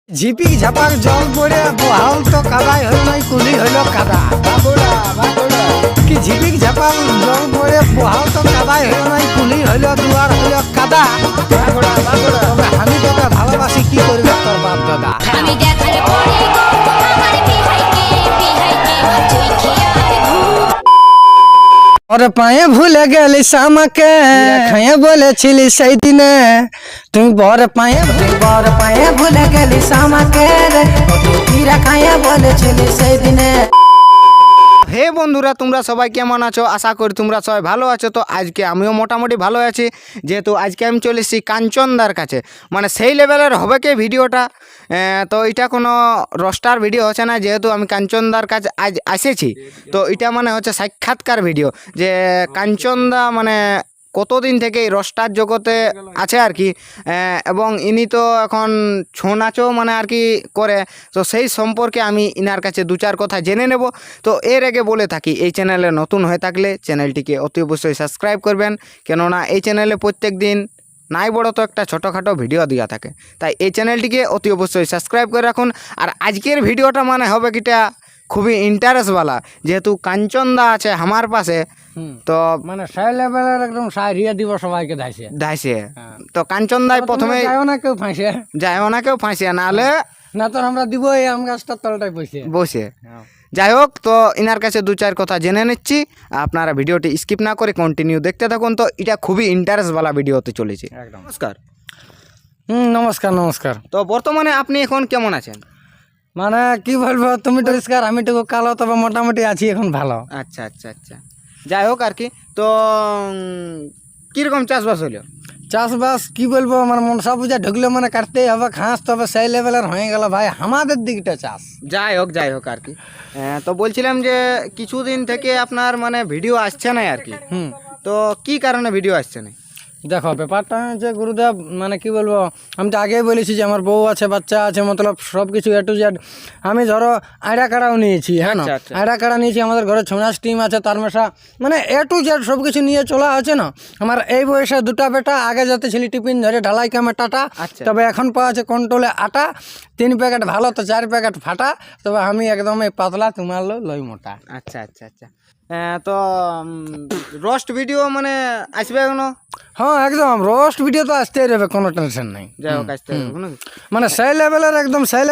ঝিপিক ঝাপাক জল পড়ে বহাল তো কাদাই হইল নাই কুলি হইল কাদা কি ঝিপিক ঝাপাক জল পড়ে বহাল তো কাদাই হইল নাই কুলি হইল দুয়ার হইল কাদা তবে আমি তোকে ভালোবাসি কি করবে তোর বাপ দাদা আমি দেখালে পড়ে গো আমার বিহাইকে তুই খেয়াল ঘুম ওরে পায়ে ভুলে গেলিস আমাকে খাইয়ে বলেছিলি সেই দিনে তুই বর পায়ে ভুলে গেলিস আমাকে তুই খাইয়ে বলেছিলি সেই দিনে। হে বন্ধুরা, তোমরা সবাই কেমন আছো? আশা করি তোমরা সবাই ভালো আছো। তো আজকে আমিও মোটামুটি ভালো আছি, যেহেতু আজকে আমি চলে এসেছি কাঞ্চনদার কাছে। মানে সেই লেভেলের হবে কি ভিডিওটা। তো এটা কোনো রোস্টার ভিডিও হচ্ছে না, যেহেতু আমি কাঞ্চনদার কাছে আজ এসেছি। তো এটা মানে হচ্ছে সাক্ষাৎকার ভিডিও, যে কাঞ্চনদা মানে কতদিন থেকে এই রোস্টার জগতে আছে আর কি, এবং ইনি তো এখন ছৌ নাচও মানে আর কি করে। তো সেই সম্পর্কে আমি ইনার কাছে দু চার কথা জেনে নেব। তো এর আগে বলে থাকি, এই চ্যানেলে নতুন হয়ে থাকলে চ্যানেলটিকে অতি অবশ্যই সাবস্ক্রাইব করবেন, কেননা এই চ্যানেলে প্রত্যেক দিন নাই বড় তো একটা ছোটোখাটো ভিডিও দেওয়া থাকে। তাই এই চ্যানেলটিকে অতি অবশ্যই সাবস্ক্রাইব করে রাখুন। আর আজকের ভিডিওটা মানে হবে কিটা খুবই ইন্টারেস্টওয়ালা, যেহেতু কাঞ্চনদা আছে আমার পাশে। তো মানে সেই লেভেলের একদম সারিয়ে দিব সবাইকে দাইছে। তো কাঞ্চনদাই প্রথমে যাও না কেউ ফাঁসে যাইও না কেউ ফাঁসিয়া, নাহলে না তো আমরা দিব এই আম গাছটার তলটায় বসে। যাই হোক, তো ইনার কাছে দু চার কথা জেনে নিচ্ছি। আপনারা ভিডিওটি স্কিপ না করে কন্টিনিউ দেখতে থাকুন। তো এটা খুবই ইন্টারেস্টওয়ালা ভিডিও হতে চলেছে। নমস্কার। নমস্কার নমস্কার। তো বর্তমানে আপনি এখন কেমন আছেন? মানে কি বলবো, তুমি পরিষ্কার আমি টুকু কালো, তবে মোটামুটি আছি এখন ভালো। আচ্ছা আচ্ছা আচ্ছা, যাই হোক আর কি। তো কীরকম চাষবাস হলো? চাষবাস কি বলবো, মানে মনসা পূজা ঢুকলে মানে কাটতেই হবে ঘাস, তবে সেই লেভেলের হয়ে গেল ভাই আমাদের দিকটা চাষ। যাই হোক আর কি। তো বলছিলাম যে কিছুদিন থেকে আপনার মানে ভিডিও আসছে না আর কি। তো কি কারণে ভিডিও আসছে না? দেখো ব্যাপারটা হচ্ছে গুরুদেব, মানে কি বলবো, আমি তো আগেই বলেছি যে আমার বউ আছে, বাচ্চা আছে, মতলব সব কিছু এ টু জেড। আমি ধরো আয়রা কাড়াও নিয়েছি, হ্যাঁ না, আয়রা কাড়া নিয়েছি, আমাদের ঘরে ছৌ নাচ টিম আছে, তার মেশা মানে এ টু জেড সব কিছু নিয়ে চলা আছে না। আমার এই বয়সে দুটা বেটা, আগে যাতে ছিলি টিফিন ধরে ঢালাই কামে টাটা, তবে এখন পাওয়া আছে কন্ট্রোলে আটা, 3 প্যাকেট ভালো তো 4 প্যাকেট ফাটা, তবে আমি একদম এই পাতলা, তোমার লই মোটা। আচ্ছা আচ্ছা আচ্ছা। তো রোস্ট ভিডিও মানে আসবে এখনো? হ্যাঁ একদম, রোস্ট ভিডিও তো আসতেই যাবে, কোনো টেনশন নেই। যাই হোক, আসতে হবে। মানে সেই লেভেলের একদম সেই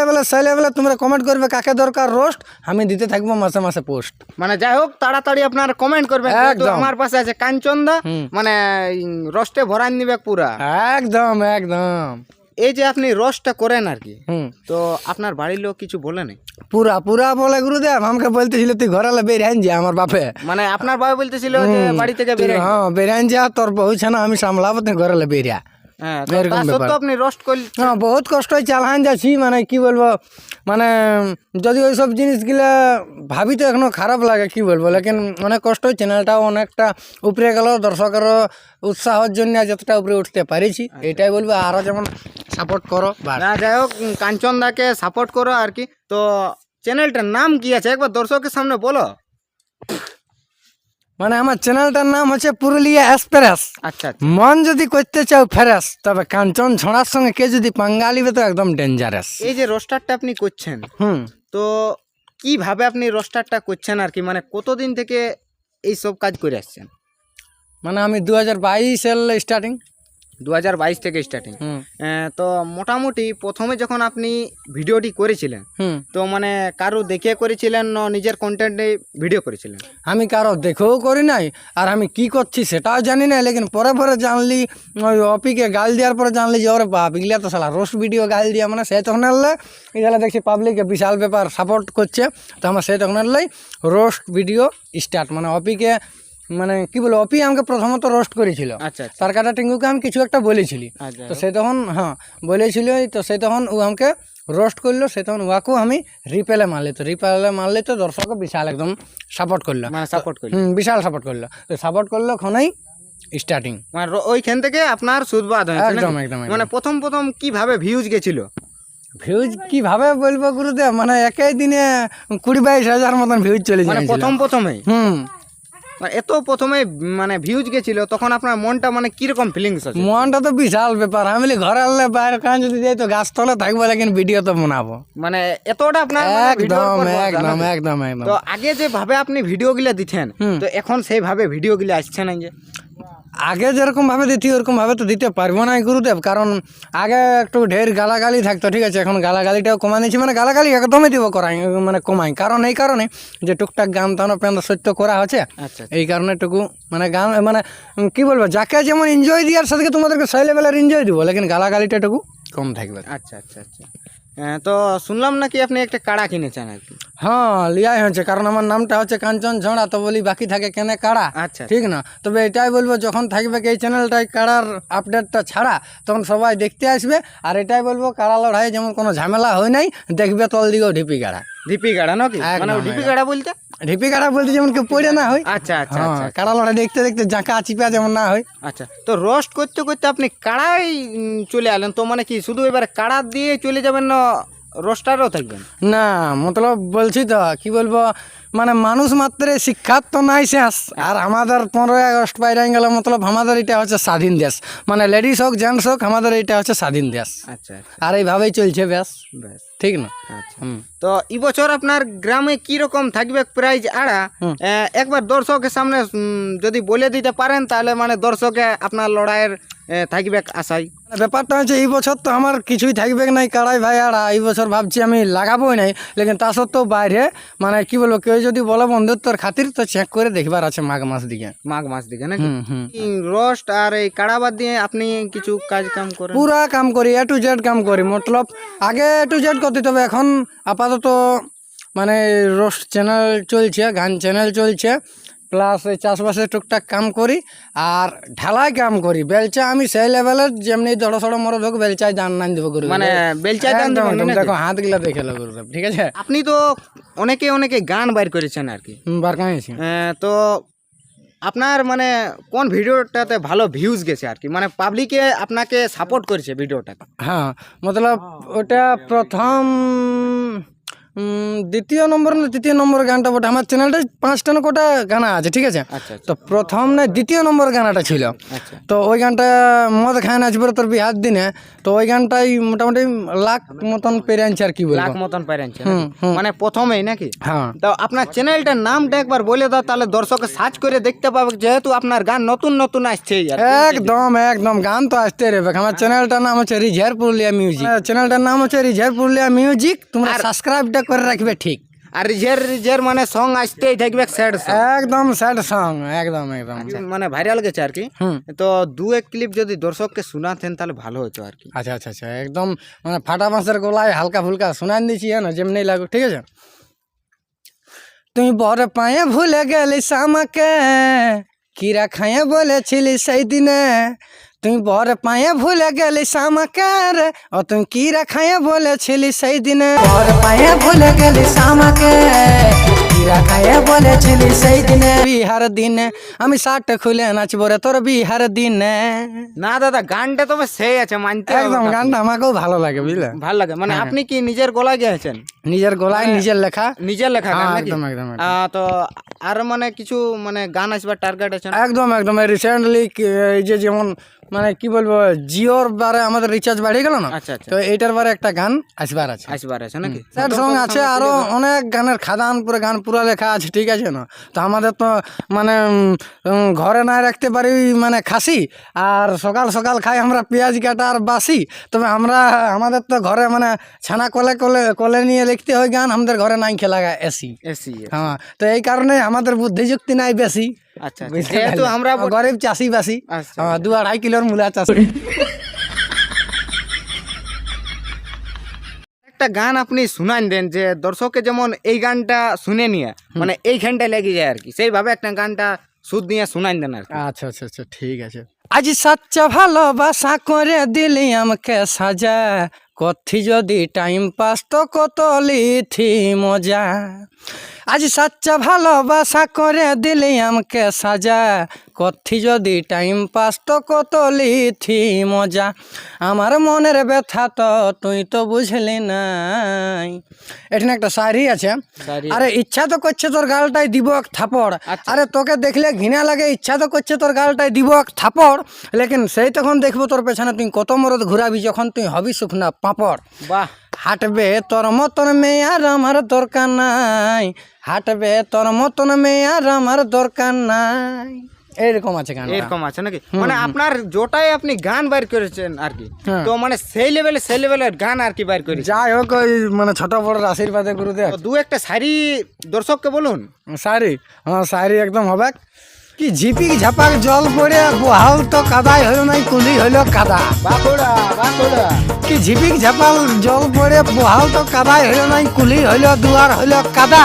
লেভেলের তোমরা কমেন্ট করবে কাকে দরকার রোস্ট, আমি দিতে থাকবো মাসে মাসে পোস্ট। মানে যাই হোক, তাড়াতাড়ি আপনারা কমেন্ট করবেন। আমার পাশে আছে কাঞ্চনদা, মানে রোস্টে ভরান নিবে পুরা। একদম একদম। এই যে আপনি রোস্টটা করেন আর কি, তো আপনার বাড়ির লোক কিছু বলে নাই? পুরা বলে গুরুদেব, আমাকে বলতেছিল তুই ঘরে বেরিয়ে যা, আমার বাপে মানে আপনার বাবা বলতেছিল যে বাড়ি থেকে হ্যাঁ বেরিয়ে যা, তোর বউ না আমি সামলাবো, তুই ঘরে বেরিয়া। আপনি রোস্ট করলেন? হ্যাঁ বহুত কষ্ট চালান যাচ্ছি, মানে কি বলবো, মানে যদি ওইসব জিনিসগুলা ভাবি তো এখনো খারাপ লাগে, কি বলবো, লেকিন অনেক কষ্ট, চ্যানেলটাও অনেকটা উপরে গেল, দর্শকেরও উৎসাহের জন্য যতটা উপরে উঠতে পারিছি, এটাই বলবো। আরও যেমন সাপোর্ট করো। না যাই হোক, কাঞ্চনদাকে সাপোর্ট করো আর কি। তো চ্যানেলটার নাম কি আছে একবার দর্শকের সামনে বলো। মানে আমার চ্যানেলটার নাম হচ্ছে পুরুলিয়া এক্সপ্রেস। আচ্ছা, মন যদি করতে চাও ফেরাস, তবে কাঞ্চন ছড়ার সঙ্গে কে যদি পাঙ্গা লিবে তো একদম ডেঞ্জারাস। এই যে রোস্টারটা আপনি করছেন, তো কিভাবে আপনি রোস্টারটা করছেন আর কি, মানে কতদিন থেকে এই সব কাজ করে আসছেন? মানে আমি 2022 সালে স্টার্টিং। 2022 থেকে স্টার্টিং। তো মোটামুটি প্রথমে যখন আপনি ভিডিওটি করেছিলেন, তো মানে কারো দেখে করেছিলেন না নিজের কন্টেন্টে ভিডিও করেছিলেন? আমি কারো দেখেও করি নাই, আর আমি কি করছি সেটাও জানি না, লেকিন পরে জানলি, ওই অপিকে গাল দেওয়ার পরে জানলি যে ওরে বাপ এগুলা তো শালা রোস্ট ভিডিও গাল দিয়া, মানে সেই তখন আনলে এগুলা দেখছি পাবলিকে বিশাল ব্যাপার সাপোর্ট করছে, তো আমার সেই তখন আনলেই রোস্ট ভিডিও স্টার্ট। মানে অপিকে মানে কি বলবো, অপি আমাকে প্রথমত রোস্ট করেছিল। আচ্ছা, তার কাটা টিঙ্গুকে আমি কিছু একটা বলেছিলি, তো সে তখন বলেছিল, তো সে তখন ও আমাকে রোস্ট করলো, সে তখন ওয়াকেও আমি রিপেলে মারলে তো দর্শক বিশাল একদম সাপোর্ট করলো, বিশাল সাপোর্ট করলো। তো সাপোর্ট করলো খনাই স্টার্টিং, মানে ওইখান থেকে আপনার সুদবাদ হয়েছে। একদম। মানে প্রথম কিভাবে ভিউজ গেছিল? ভিউজ কিভাবে বলবো গুরুদেব, মানে একই দিনে 20-22 হাজার মতন ভিউজ চলে যায় প্রথমেই। মানে এত প্রথমে মানে ভিউজ গেছিল তখন আপনার মনটা মানে কিরকম ফিলিংস আছে? মনটা তো বিশাল ব্যাপার, আমি বলি ঘরে আনলে বাইরে কান যদি যাই তো গাছ তলে থাকবো, লেকিন ভিডিও তো বানাবো। মানে এতটা আপনার মানে ভিডিওর একদম উপর ভরসা, একদম নাকি? একদম একদম। তো আগে যে ভাবে আপনি ভিডিও গুলা দিতেন তো এখন সেইভাবে ভিডিও গুলা আসছে না যে? আগে যেরকম ভাবে দিতি ওরকম ভাবে তো দিতে পারবো না গুরুদেব, কারণ আগে একটু ঢের গালাগালি থাকতো, ঠিক আছে, এখন গালাগালিটাও কমাই নিয়েছি, মানে গালাগালি একদমই দিব করাই মানে কমাই, কারণ এই কারণে যে টুকটাক গান তান প্যান্ট সত্য করা হচ্ছে, আচ্ছা এই কারণে টুকু মানে গান মানে কি বলবো, যাকে যেমন এনজয় দেওয়ার সাথে তোমাদেরকে সেই লেভেলের এনজয় দিব, লেকিন গালাগালিটা টুকু কম থাকবে। আচ্ছা আচ্ছা আচ্ছা। তো শুনলাম নাকি আপনি একটা কাড়া কিনেছেন আর কি? হ্যাঁ লিয়াই হয়েছে, কারণ আমার নামটা হচ্ছে কাঞ্চন ঝড়া, তো বলি বাকি থাকে কেনে কাড়া, আচ্ছা ঠিক না? তবে এটাই বলবো, যখন থাকবে এই চ্যানেলটায় কাড়ার আপডেটটা ছাড়া, তখন সবাই দেখতে আসবে। আর এটাই বলবো, কাড়া লড়াই যেমন কোনো ঝামেলা হয় নাই, দেখবে তল দিকেও ঢিপি কাড়া। ঢিপি কাড়া নাকি? মানে একদম, ঢিপি কাড়া বলতে? ঢিপি কাড়া বলতে যেমন কেউ পড়ে না হয়, আচ্ছা আচ্ছা হ্যাঁ, আচ্ছা কাড়া লড়াই দেখতে দেখতে জাঁকা চিপা যেমন না হয়। আচ্ছা। তো রোস্ট করতে করতে আপনি কাড়াই চলে আলেন, তো মানে কি শুধু এবার কাড়া দিয়ে চলে যাবেন না রোস্টারও থাকবেন? না মতলব বলছি তো কি বলবো, মানে মানুষ মাত্রে শিক্ষার তো নাই শেষ। আর আমাদের 15ই আগস্ট বাইরে গেল, মতলব আমাদের এটা হচ্ছে স্বাধীন দেশ, মানে লেডিস হোক জেন্টস হোক, আমাদের এটা হচ্ছে স্বাধীন দেশ। আচ্ছা আচ্ছা আর এইভাবেই চলছে ব্যাস, বেশ। ঠিক না? আচ্ছা। তো এই বছর আপনার গ্রামে কি রকম থাকবে প্রাইজ আড়া, একবার দর্শকের সামনে যদি বলে দিতে পারেন তাহলে মানে দর্শকে আপনার লড়াইয়ের থাকবে আশাই। ব্যাপারটা হচ্ছে এই বছর তো আমার কিছুই থাকবে নাই কাড়াই ভাই, আর এই বছর ভাবছি আমি লাগাবোই নাই, লেকিন তা সত্ত্বেও বাইরে মানে কি বলবো, কেউ যদি বলে বন্ধুত্বর খাতির, তো চেক করে দেখবার আছে মাঘ মাস দিকে। মাঘ মাস দিকে নাকি? রোস্ট আর এই কাড়াবাদ দিয়ে আপনি কিছু কাজ কাম করেন? পুরা কাম করি, এ টু জেড কাম করি, মতলব আগে এ টু জেড করতে, তবে এখন আপাতত মানে রোস্ট চ্যানেল চলছে, গান চ্যানেল চলছে, প্লাস এই চাষবাসের টুকটাক কাম করি, আর ঢালাই কাম করি। বেলচা আমি সেই লেভেলের, যেমনি ধরো সড়ো মরদ হোক, বেলচায় দান নান দেবো গুরু, মানে বেলচায় দান দেবেন নাকি? দেখো হাত গিলা দেখে লো গুরুদেব, ঠিক আছে? আপনি তো অনেকে অনেকে গান বাইর করেছেন আর কি, বার কাঁয়েছি। তো আপনার মানে কোন ভিডিওটাতে ভালো ভিউজ গেছে আর কি, মানে পাবলিকে আপনাকে সাপোর্ট করেছে ভিডিওটাকে? হ্যাঁ মতলব ওটা প্রথম দ্বিতীয় নম্বর না তৃতীয় নম্বর গানটা, বটে আমার চ্যানেলটা 5টা না কোটা গানা আছে, ঠিক আছে? আচ্ছা তো প্রথম না দ্বিতীয় নম্বর গানাটা ছিল, আচ্ছা তো ওই গানটা মদ খায় নাচবে তোর বিহার দিনে, তো ওই গানটাই মোটামুটি লাখ মতন পেরে আনছে আর কি লাখ বলবো। মতন পাইরেছে মানে প্রথমেই নাকি? হ্যাঁ তো আপনার চ্যানেলটার নামটা একবার বলে দাও, তাহলে দর্শকে সার্চ করে দেখতে পাবে, যেহেতু আপনার গান নতুন নতুন আসছে। একদম একদম গান তো আসতে রেবে। আমার চ্যানেলটার নাম হচ্ছে রিঝার পুরুলিয়া মিউজিক, চ্যানেলটার নাম হচ্ছে রিঝার পুরুলিয়া মিউজিক, তোমরা সাবস্ক্রাইবটা করে রাখবে, ঠিক? আর রিজের রিজের মানে সং আসতেই থাকবে স্যাড সং, একদম স্যাড সং, একদম একদম মানে ভাইরাল গেছে আর কি। হুম। তো দু এক ক্লিপ যদি দর্শককে শোনাতেন তাহলে ভালো হতো আর কি। আচ্ছা আচ্ছা আচ্ছা, একদম মানে ফাটা মাছের গলায় হালকা ফুলকা শোনান দিচ্ছি, হ্যাঁ না, যেমনি লাগুক, ঠিক আছে? তুই বর পায়ে ভুলে গেলিস আমাকে, কিরা খাইয়ে বলেছিলি সেই দিনে, তুই বর পায়ে ভুলে গেলিস আমাকে রে, ও তুই কিরা খাইয়ে বলেছিলি সেই দিনে, বর পায়ে ভুলে গেলিস আমাকে, কিরা খাইয়ে বলেছিলি সেই দিনে, বিহার দিনে আমি শার্ট খুলে নাচবো রে তোর বিহার দিনে। না দাদা, গানটা তবে সেই আছে, মানতে হবে। একদম গানটা আমাকেও ভালো লাগে, বুঝলে? ভালো লাগে মানে আপনি কি নিজের গলায় গেছেন? নিজের গলায় নিজের লেখা, নিজের লেখা গান হ্যাঁ, নাকি? একদম একদম একদম। তো আর মানে কিছু মানে গান আসবার টার্গেট আছে না? একদম একদম রিসেন্টলি এই যে যেমন মানে কি বলবো, জিওর বারে আমাদের রিচার্জ বাড়িয়ে গেল না, আচ্ছা আচ্ছা, তো এইটার বারে একটা গান আসবার আছে, আসবার আছে নাকি? স্যাড সং আছে, আরো অনেক গানের খাদান পুরো গান পুরো লেখা আছে, ঠিক আছে না? তো আমাদের তো মানে ঘরে না রাখতে পারি মানে খাসি, আর সকাল সকাল খাই আমরা পেঁয়াজ কাটা আর বাসি, তবে আমাদের তো ঘরে মানে ছানা কলে কলে কলে নিয়ে লিখতে হয় গান, আমাদের ঘরে নাই খেলা এসি। এসি। হ্যাঁ, তো এই কারণে আমাদের বুদ্ধিযুক্তি নাই বেশি, আচ্ছা, যেহেতু আমরা গরিব চাষি বাসি, আচ্ছা। 2-2.5 কিলোর মূলা চাষি। একটা গান আপনি শুনান দেন, যে দর্শককে যেমন এই গানটা শুনে নিয়ে মানে এইখানটা লেগে যায় আর কি, সেইভাবে একটা গানটা সুদ নিয়ে শুনান দেন আর কি। আচ্ছা আচ্ছা আচ্ছা, ঠিক আছে। আজ সাচ্চা ভালোবাসা করে দিলি আমাকে সাজা, কথি যদি টাইম পাস তো কত লিথি মজা আজ সাচ্চা ভালোবাসা করে দিলি আমাকে সাজা কথি যদি টাইম পাস তো কত লিথি মজা আমার মনের ব্যথা তো তুই তো বুঝলি নাই। এখানে একটা শায়রি আছে, আরে ইচ্ছা তো করছে তোর গালটাই দিব এক থাপড়, আরে তোকে দেখলে ঘৃণা লাগে, ইচ্ছা তো করছে তোর গালটাই দিব এক থাপড়, লেকিন সেই তখন দেখবো তোর পেছনে তুই কত মরদ ঘুরাবি যখন তুই হবি শুকনা পাঁপড়। বাহ, হাঁটবে তোর মতন মেয়ে আর আমার দরকার নাই, হাঁটবে তোর মতন মেয়ে আর আমার দরকার নাই। এইরকম আছে গান, এরকম আছে নাকি? মানে আপনার যেটাই আপনি গান বাইর করেছেন আর কি, তো মানে সেই লেভেলের গান আর কি বাইর করেছেন। যাই হোক ওই মানে ছোট বড় আশীর্বাদে গুরুদেব। তো দু একটা শাড়ি দর্শককে বলুন। শাড়ি, আমার শাড়ি একদম হবে কি ঝিপিক ঝাপাক জল পড়ে বহাল তো কাদাই হইল নাই কুলি হইল কাদা। বাঁকুড়া বাঁকুড়া কি ঝিপিক ঝাপাল জল পড়ে বহাল তো কাদাই হইল নাই কুলি হইল দুয়ার হইল কাদা।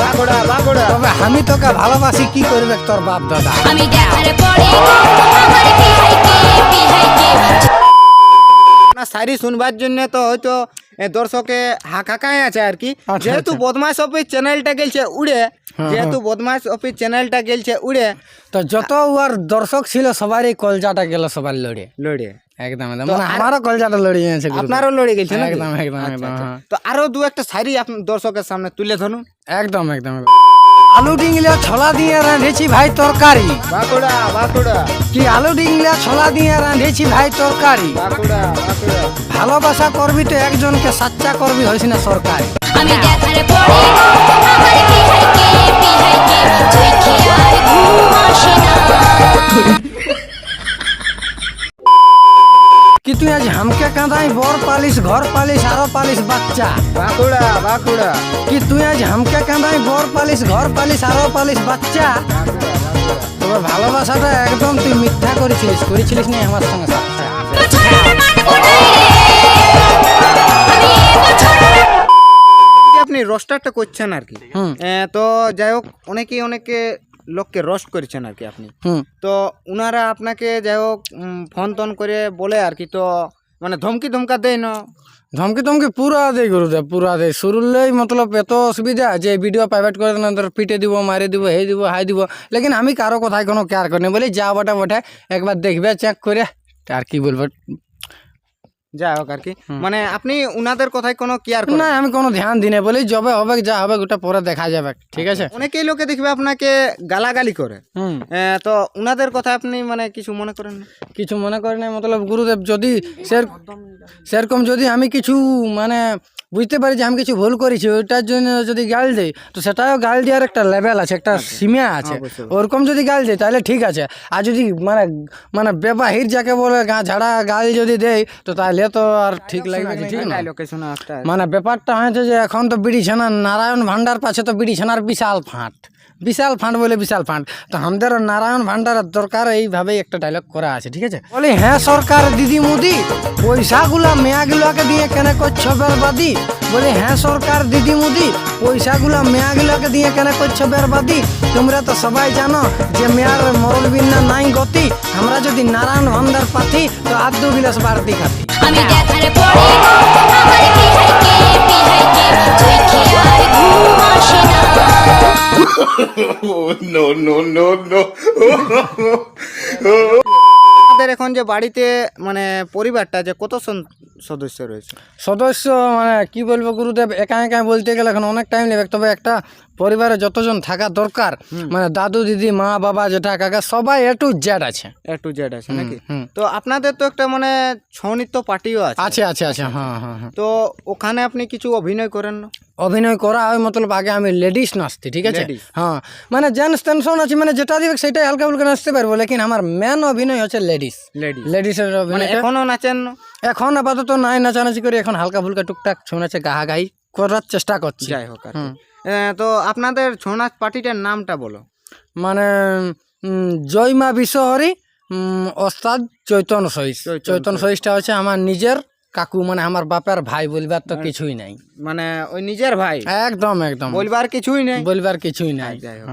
বাঁকুড়া বাঁকুড়া তবে আমি তোকে ভালোবাসি, কি করবে তোর বাপ দাদা। আমি দেখার পরে গো আমার বিহাইকে আপনার শাড়ি শুনবার জন্য তো হয়তো দর্শকে হাকাকায় আছে আর কি। যেহেতু বদমাশ অফিস চ্যানেলটা গেলছে উড়ে, যেহেতু বদমাশ অফিস চ্যানেলটা গেলছে উড়ে, তো যত ওর দর্শক ছিল সবারই কলজাটা গেল সবার লড়ে লড়ে একদম একদম, মানে আমারও কলজাটা লড়ে গেছে, আপনারও লড়ে গেছে নাকি? একদম একদম একদম, হ্যাঁ। তো আরো দু একটা শাড়ি আপনার দর্শকের সামনে তুলে ধরুন। একদম একদম। আলু ডিংলে ছোলা দিয়ে রাঁধেছি ভাই তরকারি। বাঁকুড়া বাঁকুড়া কি আলু ডিংলে ছোলা দিয়ে রাঁধেছি ভাই তরকারি। বাঁকুড়া বাঁকুড়া ভালোবাসা করবি তো একজনকে, সাচ্চা করবি হইস না সরকারি। আমি দেখার পরে গো আমার বিহাইকে চোখে আর ঘুম আসে না। কি তুই আজ হামকে কাঁদাই বর পালিস ঘর পালিস আরো পালিস বাচ্চা। বাঁকুড়া বাঁকুড়া কি তুই আজ হামকে কাঁদাই বর পালিস ঘর পালিস আরো পালিস বাচ্চা। তবে ভালোবাসাটা একদম তুই মিথ্যা করেছিলিস না আমার সঙ্গে সাচ্চা। আপনি রোস্টারটা করছেন আর কি, তো যাই হোক অনেকে লোককে রোস্ট করেছেন আর কি আপনি। তো উনারা আপনাকে যাই হোক ফোন টোন করে বলে আর কি, তো মানে ধমকা দেয় না? ধমকি পুরা দেয় গুরুদেব, পুরা দেয়। শুরুলেই মতলব এত অসুবিধা যে ভিডিও প্রাইভেট করে দেন, তোর পিটে দিব, মারে দিব, হে দিব, হাই দিব, লেকিন আমি কারো কথায় কোনো কেয়ার করি না, বলি যা বটে একবার দেখবে চেক করে, আর কি বলবো। যাই হোক আর কি, মানে আপনি উনাদের কথায় কোনো কেয়ার করেন না, আমি কোনো ধ্যান দিই না, বলি যবে হবে যা হবে ওটা পরে দেখা যাবে, ঠিক আছে। অনেকেই লোকে দেখবে আপনাকে গালাগালি করে, তো উনাদের কথা আপনি মানে কিছু মনে করেন না? কিছু মনে করি না, মতলব গুরুদেব যদি সেরকম যদি আমি কিছু মানে বুঝতে পারি যে আমি কিছু ভুল করেছি, ওইটার জন্য যদি গাল দেয় তো সেটাও গাল দেওয়ার একটা লেভেল আছে, একটা সীমা আছে। ওরকম যদি গাল দেয় তাহলে ঠিক আছে, আর যদি মানে বেবাহির যাকে বলে গা ঝাড়া গাল যদি দেয় তো তাহলে তো আর ঠিক লাগবে না, ঠিক না। মানে ব্যাপারটা হয়েছে যে এখন তো বিড়ি ছানা নারায়ণ ভান্ডার পাচ্ছে, তো বিড়ি ছানার বিশাল ফান্ড বলে বিশাল ফান্ড, তো আমাদের নারায়ণ ভান্ডারের দরকার, এইভাবেই একটা ডায়লগ করা আছে, ঠিক আছে। বলি হ্যাঁ সরকার দিদি মোদি পয়সাগুলা মেয়াগুলাকে দিয়ে কেন করছো বেরবাদি। বলি হ্যাঁ সরকার দিদি মোদি পয়সাগুলা মেয়াগুলাকে দিয়ে কেন করছো বেরবাদি। তোমরা তো সবাই জানো যে মেয়ার মরল বিন্না নাই গতি, আমরা যদি নারায়ণ ভান্ডার পাতি তো আর দু বিলাস বাড়তি খাতি। আমি দেখার পরে গো আমার বিহাইকে চোখে আর ঘুম আসে না। আমাদের এখন যে বাড়িতে মানে পরিবারটা যে কত সদস্য রয়েছে? সদস্য মানে কি বলবো গুরুদেব, একা বলতে গেলে এখন অনেক টাইম লাগবে, তবে একটা পরিবারে যতজন থাকা দরকার মানে দাদু দিদি মা বাবা জেঠা কাকা সবাই A to Z আছে। A to Z আছে নাকি? তো আপনাদের তো একটা মানে ছৌ নৃত্য পার্টিও আছে। হ্যাঁ। তো ওখানে আপনি কিছু অভিনয় করেন না? অভিনয় করা হয় মতলব আগে আমি লেডিস নাচতে, ঠিক আছে। হ্যাঁ মানে জেন্টস টেনশন আছে, মানে যেটা দিবে সেটাই হালকা ফুলকা নাচতে পারবো, লেকিন আমার মেন অভিনয় হচ্ছে লেডিসের অভিনয়। এখনো নাচেন না? এখন আপাতত নাই নাচানাচি করি, এখন হালকা ফুলকা টুকটাক ছৌ নাচে গাহাগাহি করার চেষ্টা করছি। যাই হোক তো আপনাদের ছৌ নাচ পার্টিটার নামটা বলো। মানে জয় মা বিশ্বহরি ওস্তাদ চৈতন্য সহিষ্টা হচ্ছে আমার নিজের কাকু, মানে আমার বাপের ভাই, বলবার তো কিছুই নাই, মানে ওই নিজের ভাই, একদম বলবার কিছুই নাই। যাই হোক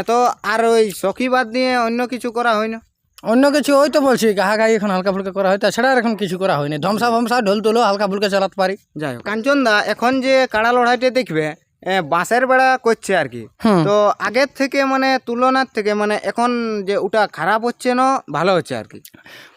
তো আর ওই সখী বাদ দিয়ে অন্য কিছু করা হয় না? অন্য কিছু ওই তো বলছি গাহাগাহি এখন হালকা ফুলকা করা হয়, তাছাড়া আর এখন কিছু করা হয়নি। ধমসা ফমসা ঢোল তোলো হালকা ফুলকা চালাতে পারি। যাই হোক কাঞ্চন দা, এখন যে কাড়া লড়াইটা দেখবে বাঁশের বেড়া করছে আর কি, তো আগের থেকে মানে তুলনার থেকে মানে এখন যে ওটা খারাপ হচ্ছে না ভালো হচ্ছে আর কি।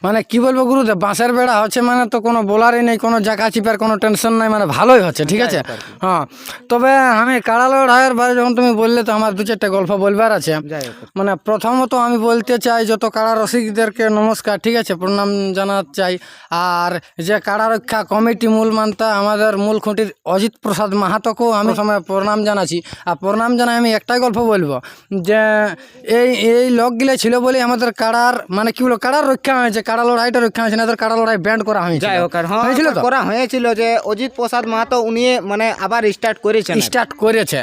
মানে কি বলবো গুরুদেব, বাঁশের বেড়া হচ্ছে মানে তো কোনো বলারই নেই, কোনো জাকা চিপার কোনো টেনশন নাই, মানে ভালোই হচ্ছে, ঠিক আছে। হ্যাঁ, তবে আমি কাড়া লড়াইয়ের বারে যখন তুমি বললে তো আমার 2-4টা গল্প বলবার আছে। যাই হোক মানে প্রথমত আমি বলতে চাই যত কাড়া রসিকদেরকে নমস্কার, ঠিক আছে, প্রণাম জানাতে চাই। আর যে কাড়া রক্ষা কমিটি মূল মানতা আমাদের মূল খুঁটির অজিত প্রসাদ মাহাতোকেও আমি সময় প্রণাম জানাচ্ছি। আর প্রণাম জানাই আমি একটাই গল্প বলবো, যে এই লোকগুলো ছিল বলে আমাদের কাড়ার মানে কি বলবো কাড়ার রক্ষা হয়েছে, কাড়া লড়াইটা রক্ষা হয়েছে, না কাড়া লড়াই ব্যান্ড করা হয়েছে। যাই হোক হয়েছিল তো, করা হয়েছিল যে অজিত প্রসাদ মাহাতো উনি মানে আবার স্টার্ট করেছে।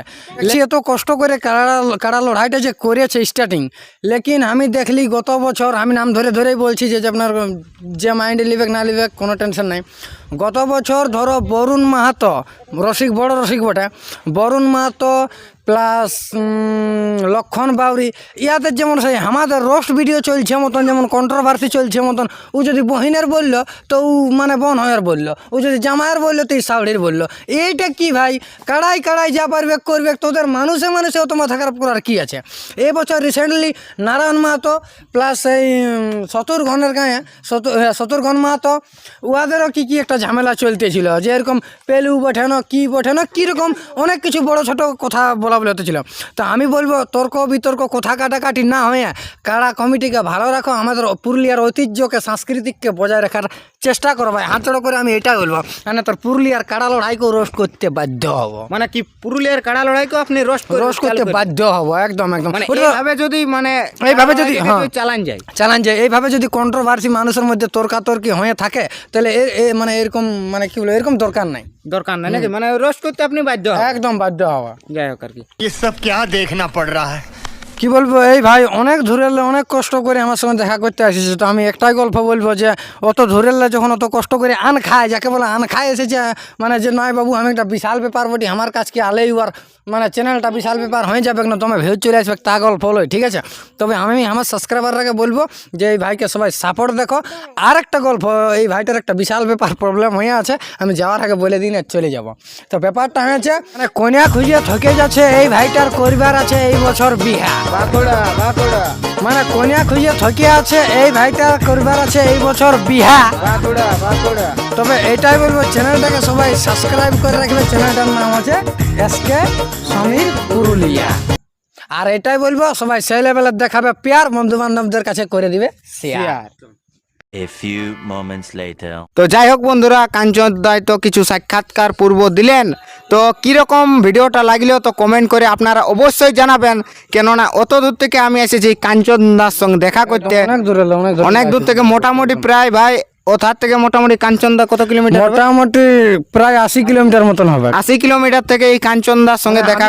সে এত কষ্ট করে কাড়া লড়াইটা যে করেছে স্টার্টিং, লেকিন আমি দেখলি গত বছর, আমি নাম ধরেই বলছি যে আপনার যে মাইন্ডে লিবেক না লিবেক কোনো টেনশন নাই। গত বছর ধরো বরুণ মাহাতো রসিক, বড় রসিক বটে, বরুণ মাহাতো প্লাস লক্ষণ বাউরি, ইয়াদের যেমন সেই আমাদের রোস্ট ভিডিও চলছে মতন, যেমন কন্ট্রোভার্সি চলছে মতন, ও যদি বহিনের বললো তো ও মানে বন হয়ার বললো, ও যদি জামাইয়ের বললো তো এই সাউড়ির বললো। এইটা কি ভাই, কাড়াই যা পারবে করবে, তোদের মানুষে অত মাথা খারাপ করার কি আছে। এই বছর রিসেন্টলি নারায়ণ মাহাতো প্লাস এই শত্রুঘ্নের গায়ে শত্রুঘ্ন মাহাতো, ওদেরও কি একটা ঝামেলা চলতেছিল, যে এরকম পেলু বঠানো কীরকম অনেক কিছু বড় ছোট কথা বলা বলে হতেছিল। তা আমি বলবো তর্ক বিতর্ক কথা কাটাকাটি না হয়ে কাড়া কমিটিকে ভালো রাখো, আমাদের পুরুলিয়ার ঐতিহ্যকে সংস্কৃতিকে বজায় রাখার চেষ্টা করো ভাই, হাত জড়ো করে আমি এটাই বলবো। মানে তোর পুরুলিয়ার কাড়া লড়াইকেও রোস্ট করতে বাধ্য হব, মানে কি পুরুলিয়ার কাড়া লড়াইকেও আপনি রোস্ট করতে বাধ্য হব, একদম মানে এইভাবে যদি চালান যায়, এইভাবে যদি কন্ট্রোভার্সি মানুষের মধ্যে তর্কাতর্কি হয়ে থাকে, তাহলে মানে এরকম মানে কি বলবো এরকম দরকার নাই নাকি, মানে রোস্ট করতে আপনি বাধ্য একদম বাধ্য হওয়া। যাই হোক আর কি, ये सब क्या देखना पड़ रहा है। কি বলবো, এই ভাই অনেক ধরেলে অনেক কষ্ট করে আমার সঙ্গে দেখা করতে আসিস, তো আমি একটাই গল্প বলবো যে অত ধরেলে যখন অত কষ্ট করে আন খায়, যাকে বলে আন খায় এসেছে, মানে যে নয় বাবু আমি একটা বিশাল ব্যাপার বটি, আমার কাছকে আলেই আর মানে চ্যানেলটা বিশাল ব্যাপার হয়ে যাবে না, তোমার ভেউ চলে আসবে তা গল্প হলোই, ঠিক আছে। তবে আমি আমার সাবস্ক্রাইবাররাকে বলবো যে এই ভাইকে সবাই সাপোর্ট দেখো। আর একটা গল্প, এই ভাইটার একটা বিশাল ব্যাপার প্রবলেম হয়ে আছে, আমি যাওয়ার আগে বলে দিন চলে যাব। তো ব্যাপারটা হয়েছে মানে কন্যা খুঁজে থকে যাচ্ছে, এই ভাইটার পরিবার আছে এই বছর বিহা, মানে কন্যা খুঁজে থকে আছে, এই ভাইটার পরিবার আছে এই বছর বিহা। তবে এটাই বলবো চ্যানেলটাকে সবাই সাবস্ক্রাইব করে রাখবে, চ্যানেলটার নাম আছে এসকে সমীর পুরুলিয়া। আর এটাই বলবো সবাই সেই লেভেলের দেখাবে পেয়ার, বন্ধু বান্ধবদের কাছে করে দিবে share. A few moments later. তো যাই হোক বন্ধুরা, কাঞ্চন দায় তো কিছু সাক্ষাৎকার পূর্ব দিলেন, তো কীরকম ভিডিওটা লাগলেও তো কমেন্ট করে আপনারা অবশ্যই জানাবেন, কেননা অত দূর থেকে আমি এসেছি কাঞ্চন দার সঙ্গে দেখা করতে, অনেক দূর থেকে, মোটামুটি প্রায় ভাই ওথার থেকে মোটামুটি কাঞ্চনদা কত কিলোমিটার? মোটামুটি প্রায় 80 কিলোমিটার মতন হবে। 80 কিলোমিটার থেকে এই কাঞ্চনদার সঙ্গে দেখা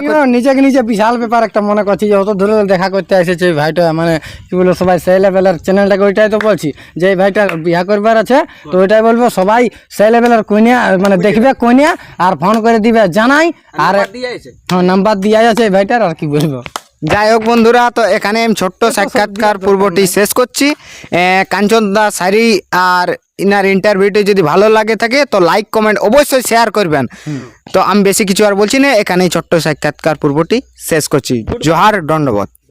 নিজে বিশাল ব্যাপার একটা মনে করছি যে অত দূরে দেখা করতে এসেছে এই ভাইটা, মানে কি বলবো সবাই সেই লেভেলের চ্যানেলটাকে, ওইটাই তো বলছি যে এই ভাইটা বিয়া করবার আছে, তো ওইটাই বলবো সবাই সেই লেভেলের কন্যা মানে দেখবে কন্যা আর ফোন করে দিবে জানাই, আর হ্যাঁ নাম্বার দিয়া আছে এই ভাইটার, আর কি বলবো। যাই হোক বন্ধুরা, তো এখানে আমি ছোট্ট সাক্ষাৎকার পূর্বটি শেষ করছি। কাঞ্চন দা শাড়ি আর ইনার ইন্টারভিউটি যদি ভালো লাগে থাকে তো লাইক কমেন্ট অবশ্যই শেয়ার করবেন। তো আমি বেশি কিছু আর বলছি না, এখানেই ছোট্ট সাক্ষাৎকার পূর্বটি শেষ করছি। জোহার, দণ্ডবোধ।